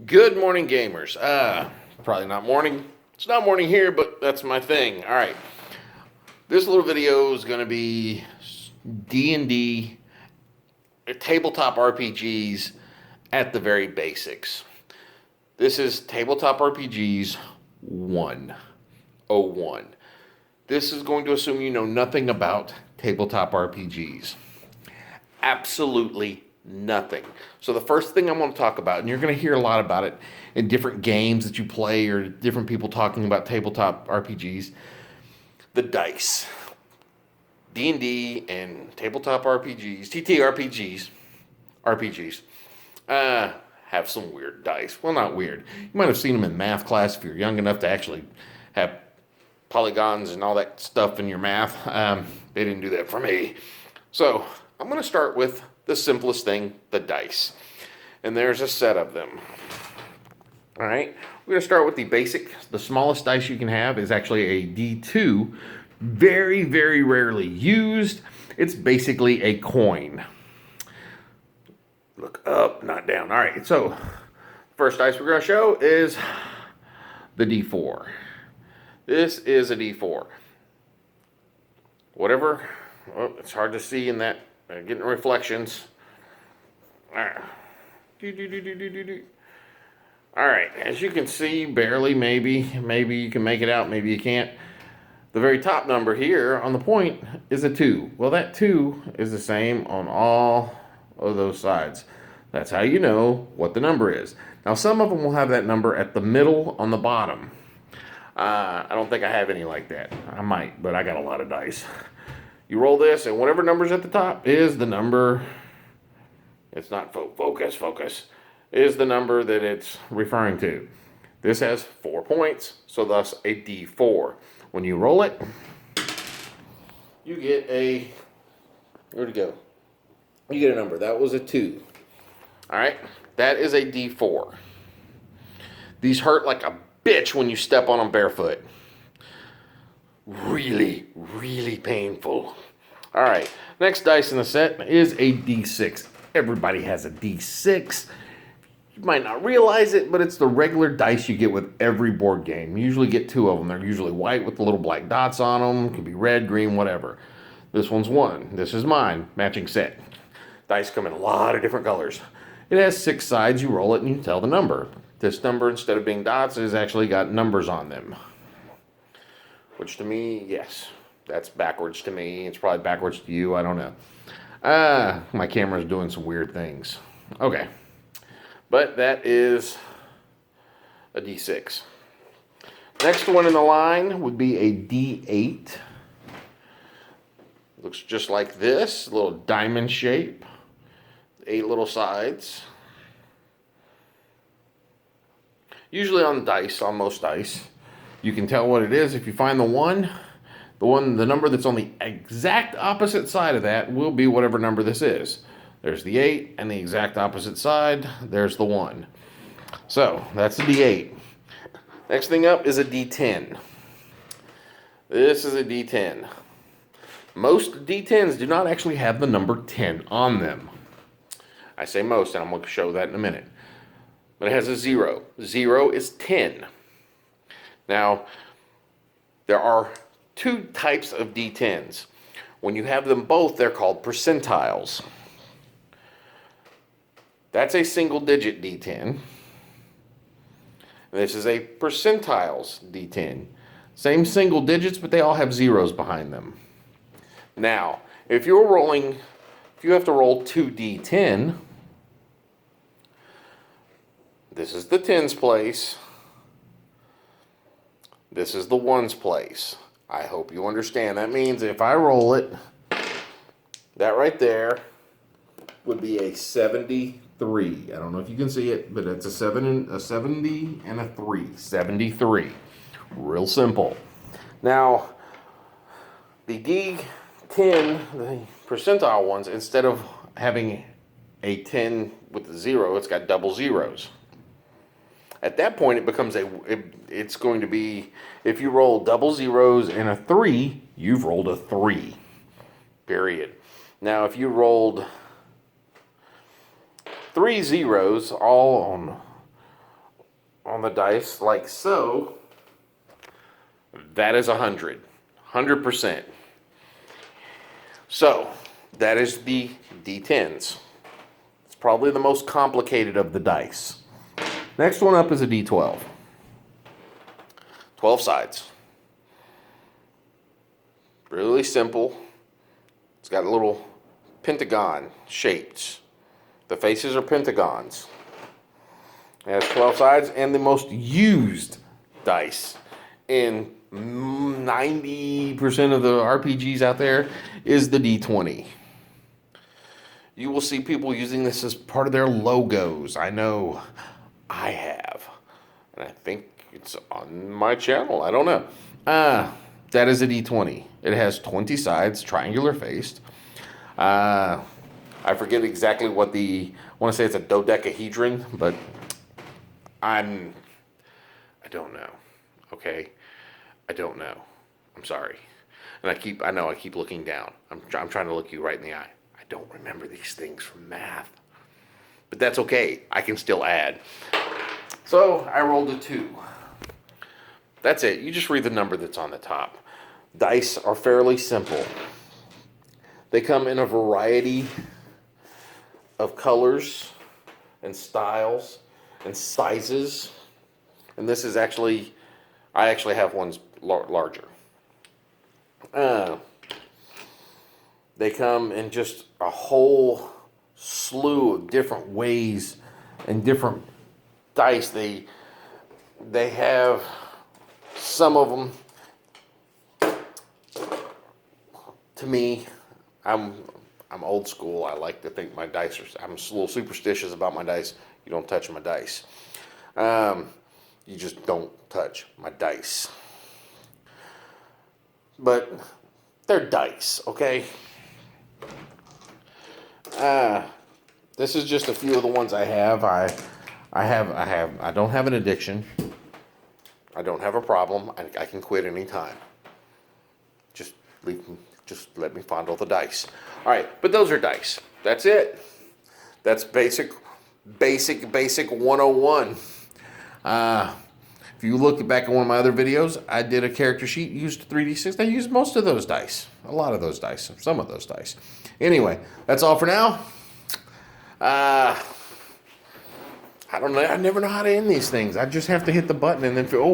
Good morning, gamers. Probably not morning. It's not morning here, but that's my thing. All right. This little video is going to be D&D tabletop RPGs at the very basics. This is tabletop RPGs 101. This is going to assume you know nothing about tabletop RPGs. Absolutely nothing. So the first thing I'm going to talk about, and you're going to hear a lot about it in different games that you play or different people talking about tabletop RPGs, the dice. D&D and tabletop RPGs, TTRPGs, RPGs, have some weird dice. Well, not weird. You might have seen them in math class if you're young enough to actually have polygons and all that stuff in your math. They didn't do that for me. So I'm going to start with the simplest thing, the dice. And there's a set of them. All right, we're going to start with the basic. The smallest dice you can have is actually a D2. Very, very rarely used. It's basically a coin. Look up, not down. All right, so first dice we're going to show is the D4. This is a D4. Whatever, well, it's hard to see in that, getting reflections. All right, as you can see, barely, maybe you can make it out, maybe you can't. The very top number here on the point is a 2. Well, that 2 is the same on all of those sides. That's how you know what the number is. Now, some of them will have that number at the middle on the bottom. I don't think I have any like that. I might, but I got a lot of dice. You roll this, and whatever number's at the top is the number. It's not focus, is the number that it's referring to. This has 4 points, so thus a D4. When you roll it, you get a, where'd it go? You get a number. That was a 2. All right, that is a D4. These hurt like a bitch when you step on them barefoot. Really, really painful. All right, next dice in the set is a D6. Everybody has a D6. You might not realize it, but it's the regular dice you get with every board game. You usually get 2 of them. They're usually white with the little black dots on them. It can be red, green, whatever. This one's 1. This is mine. Matching set. Dice come in a lot of different colors. It has 6 sides. You roll it and you tell the number. This number, instead of being dots, has actually got numbers on them. Which to me, yes, that's backwards to me. It's probably backwards to you. I don't know. My camera's doing some weird things. Okay. But that is a D6. Next one in the line would be a D8. Looks just like this, a little diamond shape. 8 little sides. Usually on dice, on most dice, you can tell what it is. If you find the number that's on the exact opposite side of that will be whatever number this is. There's the 8, and the exact opposite side, there's the 1. So, that's a D8. Next thing up is a D10. This is a D10. Most D10s do not actually have the number 10 on them. I say most, and I'm going to show that in a minute. But it has a 0. 0 is 10. Now, there are 2 types of D10s. When you have them both, they're called percentiles. That's a single digit D10. This is a percentiles D10. Same single digits, but they all have zeros behind them. Now, if you have to roll 2D10, this is the tens place. This is the ones place. I hope you understand. That means if I roll it, that right there would be a 73. I don't know if you can see it, but it's a 70 and a 3. 73. Real simple. Now, the D10, the percentile ones, instead of having a 10 with a 0, it's got double zeros. At that point, it becomes it's going to be, if you roll double zeros and a 3, you've rolled a 3. Period. Now, if you rolled 3 zeros all on on the dice like so, that is 100. 100%. So, that is the D10s. It's probably the most complicated of the dice. Next one up is a D12. 12 sides. Really simple. It's got a little pentagon shaped. The faces are pentagons. It has 12 sides, and the most used dice in 90% of the RPGs out there is the D20. You will see people using this as part of their logos. I know I have. And I think it's on my channel. I don't know. That is a D20. It has 20 sides, triangular faced. I forget exactly what I want to say it's a dodecahedron, but I don't know. Okay? I don't know. I'm sorry. And I know I keep looking down. I'm trying to look you right in the eye. I don't remember these things from math. But that's okay. I can still add. So I rolled a 2. That's it. You just read the number that's on the top. Dice are fairly simple. They come in a variety of colors and styles and sizes. And this is I actually have ones larger. They come in just a whole slew of different ways and different dice. They have some of them. To me, I'm old school. I like to think my dice I'm a little superstitious about my dice. You don't touch my dice. You just don't touch my dice. But they're dice, okay? This is just a few of the ones I have. I don't have an addiction. I don't have a problem. I can quit anytime. Just let me fondle the dice. All right, but those are dice. That's it. That's basic 101. If you look back at one of my other videos, I did a character sheet, used 3d6. I used most of those dice. A lot of those dice. Some of those dice. Anyway, that's all for now. I don't know. I never know how to end these things. I just have to hit the button and then feel, oh.